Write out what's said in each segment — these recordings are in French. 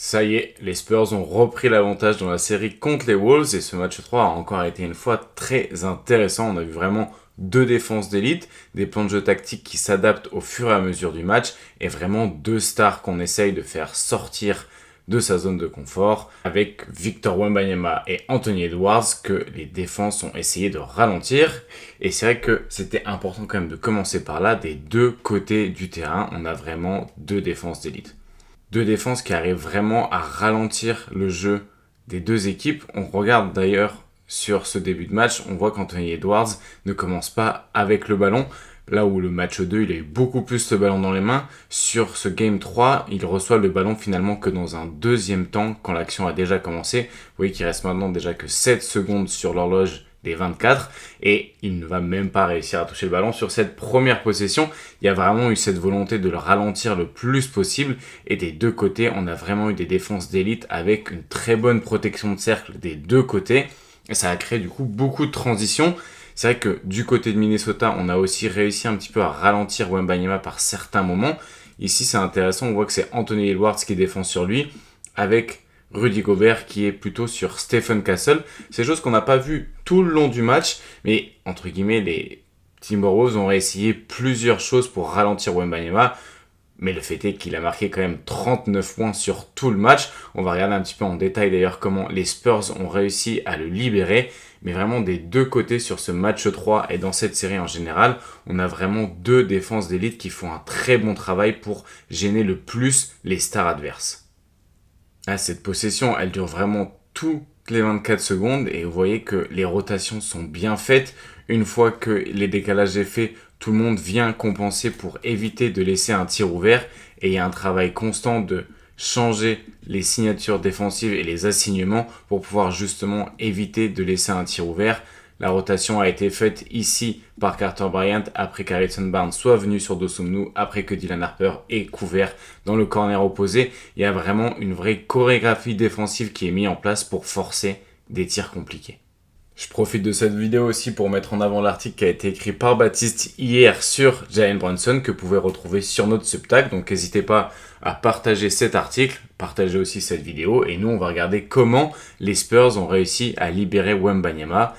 Ça y est, les Spurs ont repris l'avantage dans la série contre les Wolves et ce match 3 a encore été une fois très intéressant. On a vu vraiment deux défenses d'élite, des plans de jeu tactiques qui s'adaptent au fur et à mesure du match et vraiment deux stars qu'on essaye de faire sortir de sa zone de confort avec Victor Wembanyama et Anthony Edwards que les défenses ont essayé de ralentir. Et c'est vrai que c'était important quand même de commencer par là. Des deux côtés du terrain, on a vraiment deux défenses d'élite. Deux défenses qui arrivent vraiment à ralentir le jeu des deux équipes. On regarde d'ailleurs sur ce début de match, on voit qu'Anthony Edwards ne commence pas avec le ballon. Là où le match 2, il a eu beaucoup plus le ballon dans les mains. Sur ce Game 3, il reçoit le ballon finalement que dans un deuxième temps, quand l'action a déjà commencé. Vous voyez qu'il reste maintenant déjà que 7 secondes sur l'horloge des 24 et il ne va même pas réussir à toucher le ballon sur cette première possession. Il y a vraiment eu cette volonté de le ralentir le plus possible et des deux côtés, on a vraiment eu des défenses d'élite avec une très bonne protection de cercle des deux côtés et ça a créé du coup beaucoup de transitions. C'est vrai que du côté de Minnesota, on a aussi réussi un petit peu à ralentir Wembanyama par certains moments. Ici, c'est intéressant, on voit que c'est Anthony Edwards qui défend sur lui avec Rudy Gobert qui est plutôt sur Stephen Castle. C'est des choses qu'on n'a pas vues tout le long du match, mais entre guillemets, les Timberwolves ont essayé plusieurs choses pour ralentir Wembanyama. Mais le fait est qu'il a marqué quand même 39 points sur tout le match. On va regarder un petit peu en détail d'ailleurs comment les Spurs ont réussi à le libérer. Mais vraiment des deux côtés sur ce match 3 et dans cette série en général, on a vraiment deux défenses d'élite qui font un très bon travail pour gêner le plus les stars adverses. Ah, cette possession, elle dure vraiment toutes les 24 secondes et vous voyez que les rotations sont bien faites. Une fois que les décalages est fait, tout le monde vient compenser pour éviter de laisser un tir ouvert et il y a un travail constant de changer les signatures défensives et les assignements pour pouvoir justement éviter de laisser un tir ouvert. La rotation a été faite ici par Carter Bryant après qu'Harrison Barnes soit venu sur Dosunmu, après que Dylan Harper ait couvert dans le corner opposé. Il y a vraiment une vraie chorégraphie défensive qui est mise en place pour forcer des tirs compliqués. Je profite de cette vidéo aussi pour mettre en avant l'article qui a été écrit par Baptiste hier sur Jalen Brunson que vous pouvez retrouver sur notre Substack. Donc n'hésitez pas à partager cet article, partager aussi cette vidéo et nous on va regarder comment les Spurs ont réussi à libérer Wembanyama.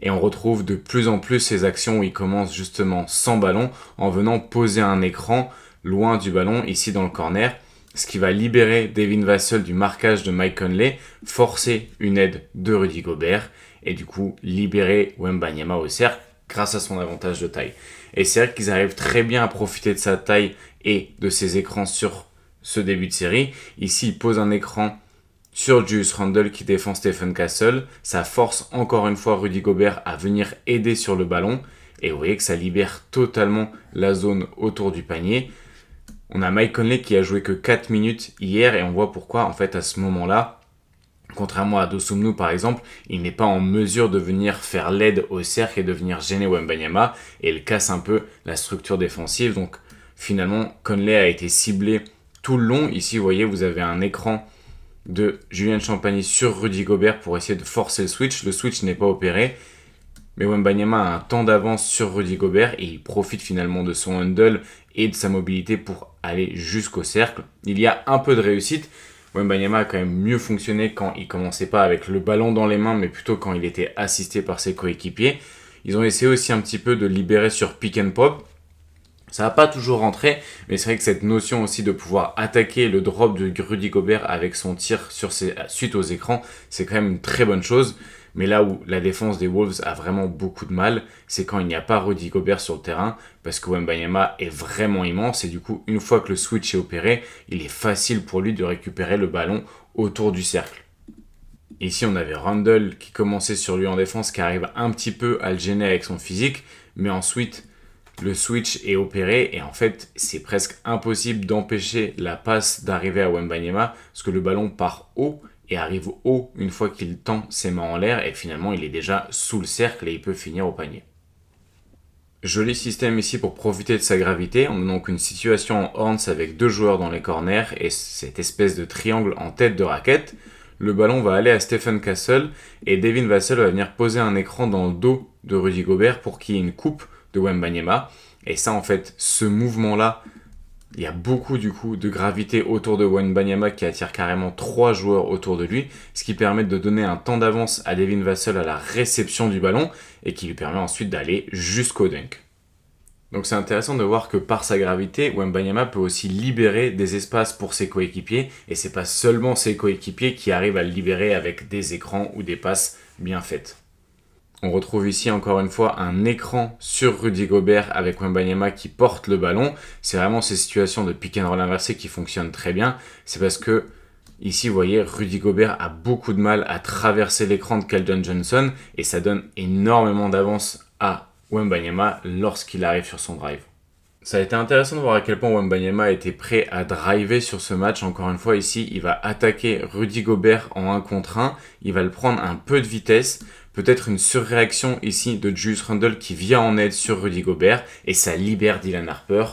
Et on retrouve de plus en plus ces actions où il commence justement sans ballon en venant poser un écran loin du ballon, ici dans le corner, ce qui va libérer Devin Vassell du marquage de Mike Conley, forcer une aide de Rudy Gobert et du coup libérer Wembanyama au cercle grâce à son avantage de taille. Et c'est vrai qu'ils arrivent très bien à profiter de sa taille et de ses écrans sur ce début de série. Ici, il pose un écran sur Julius Randle qui défend Stephen Castle. Ça force encore une fois Rudy Gobert à venir aider sur le ballon. Et vous voyez que ça libère totalement la zone autour du panier. On a Mike Conley qui a joué que 4 minutes hier et on voit pourquoi en fait à ce moment-là, contrairement à Dosunmu par exemple, il n'est pas en mesure de venir faire l'aide au cercle et de venir gêner Wembanyama et il casse un peu la structure défensive. Donc finalement, Conley a été ciblé tout le long. Ici, vous voyez, vous avez un écran de Julian Champagny sur Rudy Gobert pour essayer de forcer le switch. Le switch n'est pas opéré, mais Wembanyama a un temps d'avance sur Rudy Gobert et il profite finalement de son handle et de sa mobilité pour aller jusqu'au cercle. Il y a un peu de réussite. Wembanyama a quand même mieux fonctionné quand il commençait pas avec le ballon dans les mains, mais plutôt quand il était assisté par ses coéquipiers. Ils ont essayé aussi un petit peu de libérer sur pick and pop. Ça n'a pas toujours rentré, mais c'est vrai que cette notion aussi de pouvoir attaquer le drop de Rudy Gobert avec son tir suite aux écrans, c'est quand même une très bonne chose. Mais là où la défense des Wolves a vraiment beaucoup de mal, c'est quand il n'y a pas Rudy Gobert sur le terrain, parce que Wembanyama est vraiment immense, et du coup, une fois que le switch est opéré, il est facile pour lui de récupérer le ballon autour du cercle. Ici, on avait Randle qui commençait sur lui en défense, qui arrive un petit peu à le gêner avec son physique, mais ensuite, le switch est opéré et en fait, c'est presque impossible d'empêcher la passe d'arriver à Wembanyama parce que le ballon part haut et arrive haut une fois qu'il tend ses mains en l'air et finalement, il est déjà sous le cercle et il peut finir au panier. Joli système ici pour profiter de sa gravité. On a donc une situation en horns avec deux joueurs dans les corners et cette espèce de triangle en tête de raquette. Le ballon va aller à Stephen Castle et Devin Vassell va venir poser un écran dans le dos de Rudy Gobert pour qu'il y ait une coupe de Wembanyama. Et ça, en fait, ce mouvement-là Il y a beaucoup du coup de gravité autour de Wembanyama qui attire carrément 3 joueurs autour de lui, ce qui permet de donner un temps d'avance à Devin Vassell à la réception du ballon et qui lui permet ensuite d'aller jusqu'au dunk. Donc c'est intéressant de voir que par sa gravité, Wembanyama peut aussi libérer des espaces pour ses coéquipiers et c'est pas seulement ses coéquipiers qui arrivent à le libérer avec des écrans ou des passes bien faites. On retrouve ici encore une fois un écran sur Rudy Gobert avec Wembanyama qui porte le ballon. C'est vraiment ces situations de pick and roll inversé qui fonctionnent très bien. C'est parce que ici, vous voyez, Rudy Gobert a beaucoup de mal à traverser l'écran de Keldon Johnson et ça donne énormément d'avance à Wembanyama lorsqu'il arrive sur son drive. Ça a été intéressant de voir à quel point Wembanyama était prêt à driver sur ce match. Encore une fois, ici, il va attaquer Rudy Gobert en 1 contre 1. Il va le prendre un peu de vitesse. Peut-être une surréaction ici de Julius Randle qui vient en aide sur Rudy Gobert. Et ça libère Dylan Harper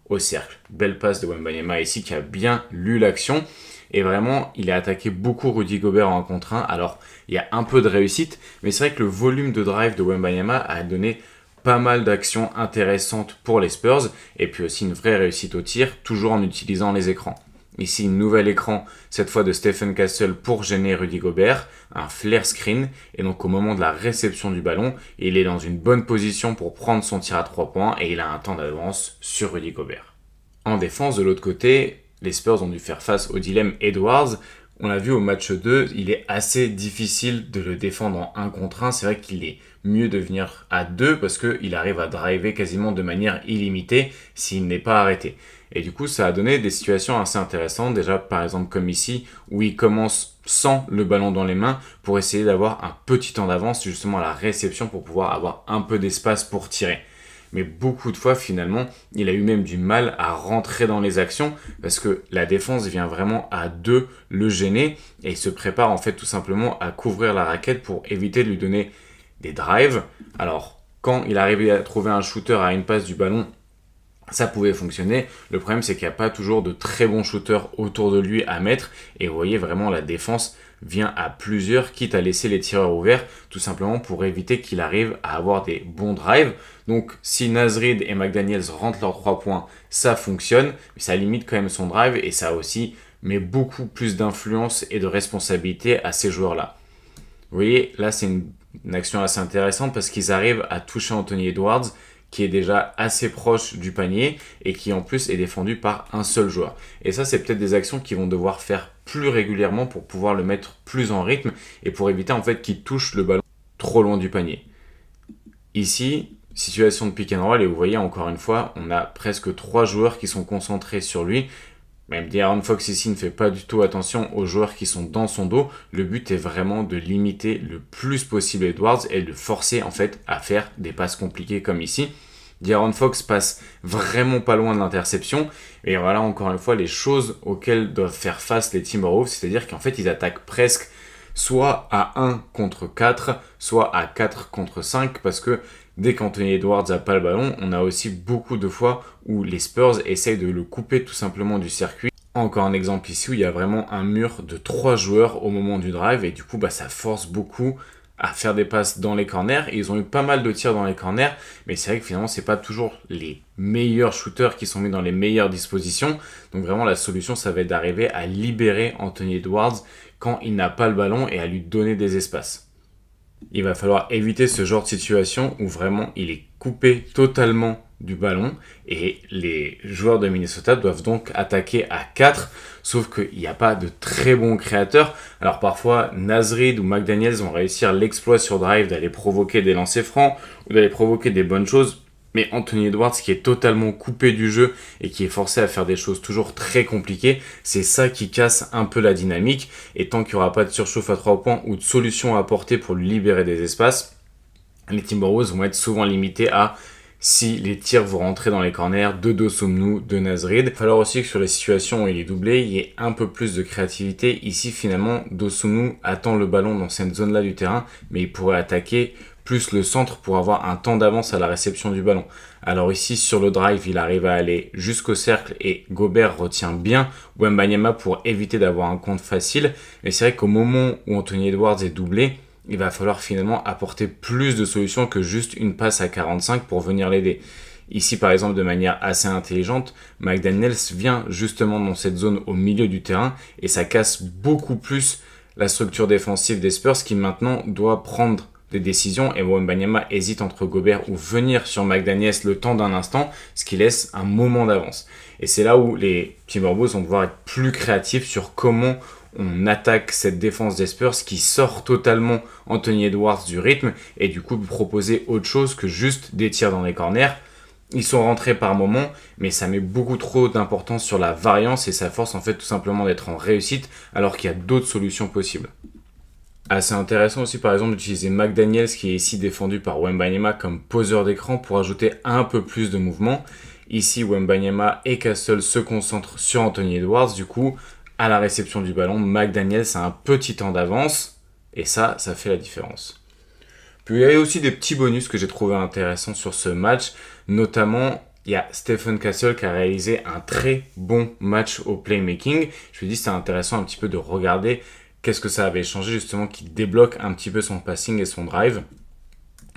au cercle. Belle passe de Wembanyama ici qui a bien lu l'action. Et vraiment, il a attaqué beaucoup Rudy Gobert en 1 contre 1. Alors, il y a un peu de réussite. Mais c'est vrai que le volume de drive de Wembanyama a donné pas mal d'actions intéressantes pour les Spurs et puis aussi une vraie réussite au tir, toujours en utilisant les écrans. Ici, un nouvel écran, cette fois de Stephen Castle pour gêner Rudy Gobert, un flare screen, et donc au moment de la réception du ballon, il est dans une bonne position pour prendre son tir à 3 points et il a un temps d'avance sur Rudy Gobert. En défense, de l'autre côté, les Spurs ont dû faire face au dilemme Edwards. On l'a vu au match 2, il est assez difficile de le défendre en 1 contre 1. C'est vrai qu'il est mieux de venir à 2 parce qu'il arrive à driver quasiment de manière illimitée s'il n'est pas arrêté. Et du coup, ça a donné des situations assez intéressantes. Déjà, par exemple, comme ici, où il commence sans le ballon dans les mains pour essayer d'avoir un petit temps d'avance justement à la réception pour pouvoir avoir un peu d'espace pour tirer. Mais beaucoup de fois, finalement, il a eu même du mal à rentrer dans les actions parce que la défense vient vraiment à 2 le gêner et il se prépare en fait tout simplement à couvrir la raquette pour éviter de lui donner des drives. Alors, quand il arrivait à trouver un shooter à une passe du ballon, ça pouvait fonctionner. Le problème, c'est qu'il n'y a pas toujours de très bons shooters autour de lui à mettre. Et vous voyez vraiment la défense vient à plusieurs, quitte à laisser les tireurs ouverts, tout simplement pour éviter qu'il arrive à avoir des bons drives. Donc, si Naz Reid et McDaniels rentrent leurs 3 points, ça fonctionne. Mais ça limite quand même son drive et ça aussi met beaucoup plus d'influence et de responsabilité à ces joueurs-là. Vous voyez, là, c'est une action assez intéressante parce qu'ils arrivent à toucher Anthony Edwards, qui est déjà assez proche du panier et qui en plus est défendu par un seul joueur. Et ça, c'est peut-être des actions qu'ils vont devoir faire plus régulièrement pour pouvoir le mettre plus en rythme et pour éviter en fait qu'il touche le ballon trop loin du panier. Ici, situation de pick and roll et vous voyez encore une fois, on a presque 3 joueurs qui sont concentrés sur lui. Même De'Aaron Fox ici ne fait pas du tout attention aux joueurs qui sont dans son dos. Le but est vraiment de limiter le plus possible Edwards et de le forcer en fait à faire des passes compliquées comme ici. De'Aaron Fox passe vraiment pas loin de l'interception. Et voilà encore une fois les choses auxquelles doivent faire face les Timberwolves. C'est-à-dire qu'en fait ils attaquent presque soit à 1 contre 4, soit à 4 contre 5 parce que dès qu'Anthony Edwards n'a pas le ballon, on a aussi beaucoup de fois où les Spurs essayent de le couper tout simplement du circuit. Encore un exemple ici où il y a vraiment un mur de 3 joueurs au moment du drive et du coup ça force beaucoup à faire des passes dans les corners. Et ils ont eu pas mal de tirs dans les corners, mais c'est vrai que finalement c'est pas toujours les meilleurs shooters qui sont mis dans les meilleures dispositions. Donc vraiment la solution ça va être d'arriver à libérer Anthony Edwards quand il n'a pas le ballon et à lui donner des espaces. Il va falloir éviter ce genre de situation où vraiment il est coupé totalement du ballon et les joueurs de Minnesota doivent donc attaquer à 4, sauf qu'il n'y a pas de très bons créateurs. Alors parfois Naz Reid ou McDaniels vont réussir l'exploit sur drive d'aller provoquer des lancers francs ou d'aller provoquer des bonnes choses. Mais Anthony Edwards qui est totalement coupé du jeu et qui est forcé à faire des choses toujours très compliquées, c'est ça qui casse un peu la dynamique. Et tant qu'il n'y aura pas de surchauffe à 3 points ou de solution à apporter pour lui libérer des espaces, les Timberwolves vont être souvent limités à si les tirs vont rentrer dans les corners de Dosunmu, de Naz Reid. Il va falloir aussi que sur les situations où il est doublé, il y ait un peu plus de créativité. Ici finalement, Dosunmu attend le ballon dans cette zone-là du terrain, mais il pourrait attaquer plus le centre pour avoir un temps d'avance à la réception du ballon. Alors ici, sur le drive, il arrive à aller jusqu'au cercle et Gobert retient bien Wembanyama pour éviter d'avoir un compte facile. Mais c'est vrai qu'au moment où Anthony Edwards est doublé, il va falloir finalement apporter plus de solutions que juste une passe à 45 pour venir l'aider. Ici, par exemple, de manière assez intelligente, McDaniels vient justement dans cette zone au milieu du terrain et ça casse beaucoup plus la structure défensive des Spurs qui maintenant doit prendre des décisions et Wembanyama hésite entre Gobert ou venir sur McDaniels le temps d'un instant, ce qui laisse un moment d'avance. Et c'est là où les Timberwolves vont devoir être plus créatifs sur comment on attaque cette défense des Spurs qui sort totalement Anthony Edwards du rythme et du coup proposer autre chose que juste des tirs dans les corners. Ils sont rentrés par moment, mais ça met beaucoup trop d'importance sur la variance et ça force en fait tout simplement d'être en réussite alors qu'il y a d'autres solutions possibles. Assez intéressant aussi par exemple d'utiliser McDaniels qui est ici défendu par Wembanyama comme poseur d'écran pour ajouter un peu plus de mouvement. Ici Wembanyama et Castle se concentrent sur Anthony Edwards, du coup à la réception du ballon, McDaniels a un petit temps d'avance et ça fait la différence. Puis il y a aussi des petits bonus que j'ai trouvé intéressants sur ce match, notamment il y a Stephen Castle qui a réalisé un très bon match au playmaking. Je me dis que c'est intéressant un petit peu de regarder qu'est-ce que ça avait changé justement qui débloque un petit peu son passing et son drive.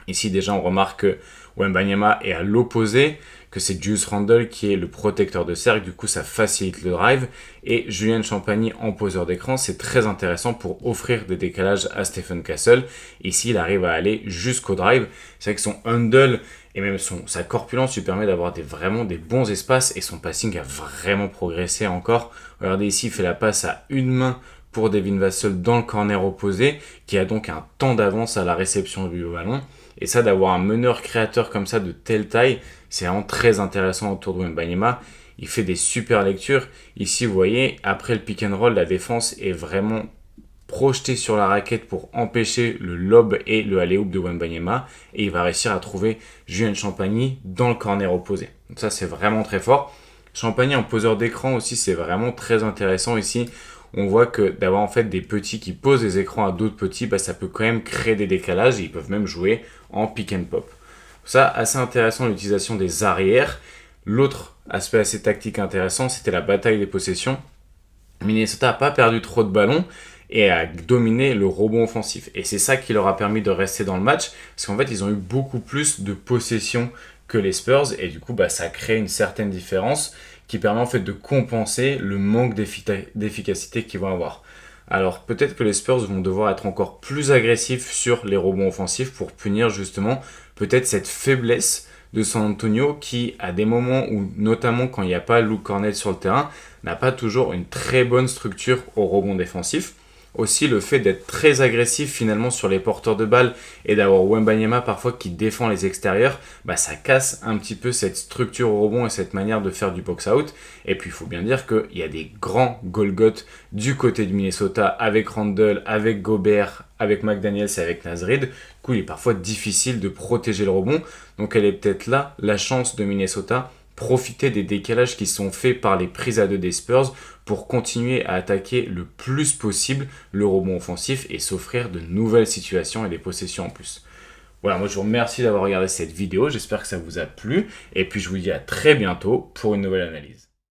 Ici déjà on remarque que Wembanyama est à l'opposé, que c'est Julius Randle qui est le protecteur de cercle, du coup ça facilite le drive. Et Julian Champagny en poseur d'écran, c'est très intéressant pour offrir des décalages à Stephen Castle. Ici il arrive à aller jusqu'au drive. C'est vrai que son handle et même sa corpulence lui permet d'avoir vraiment des bons espaces et son passing a vraiment progressé encore. Regardez ici, il fait la passe à une main pour Devin Vassell dans le corner opposé, qui a donc un temps d'avance à la réception du ballon. Et ça, d'avoir un meneur créateur comme ça de telle taille, c'est vraiment très intéressant autour de Wembanyama. Il fait des super lectures. Ici, vous voyez, après le pick and roll, la défense est vraiment projetée sur la raquette pour empêcher le lob et le alley-oop de Wembanyama. Et il va réussir à trouver Julian Champagny dans le corner opposé. Donc ça, c'est vraiment très fort. Champagny en poseur d'écran aussi, c'est vraiment très intéressant ici. On voit que d'avoir en fait des petits qui posent des écrans à d'autres petits, ça peut quand même créer des décalages et ils peuvent même jouer en pick and pop. Ça, assez intéressant l'utilisation des arrières. L'autre aspect assez tactique intéressant, c'était la bataille des possessions. Minnesota n'a pas perdu trop de ballons et a dominé le rebond offensif. Et c'est ça qui leur a permis de rester dans le match, parce qu'en fait, ils ont eu beaucoup plus de possessions que les Spurs, et du coup, ça crée une certaine différence qui permet en fait de compenser le manque d'efficacité qu'ils vont avoir. Alors peut-être que les Spurs vont devoir être encore plus agressifs sur les rebonds offensifs pour punir justement peut-être cette faiblesse de San Antonio qui, à des moments où, notamment quand il n'y a pas Luke Kornet sur le terrain, n'a pas toujours une très bonne structure au rebond défensif. Aussi le fait d'être très agressif finalement sur les porteurs de balles et d'avoir Wembanyama parfois qui défend les extérieurs, ça casse un petit peu cette structure au rebond et cette manière de faire du box-out. Et puis il faut bien dire qu'il y a des grands Golgoth du côté du Minnesota avec Randle, avec Gobert, avec McDaniels et avec Naz Reid. Du coup il est parfois difficile de protéger le rebond. Donc elle est peut-être là la chance de Minnesota, profiter des décalages qui sont faits par les prises à deux des Spurs pour continuer à attaquer le plus possible le rebond offensif et s'offrir de nouvelles situations et des possessions en plus. Voilà, moi je vous remercie d'avoir regardé cette vidéo, j'espère que ça vous a plu et puis je vous dis à très bientôt pour une nouvelle analyse.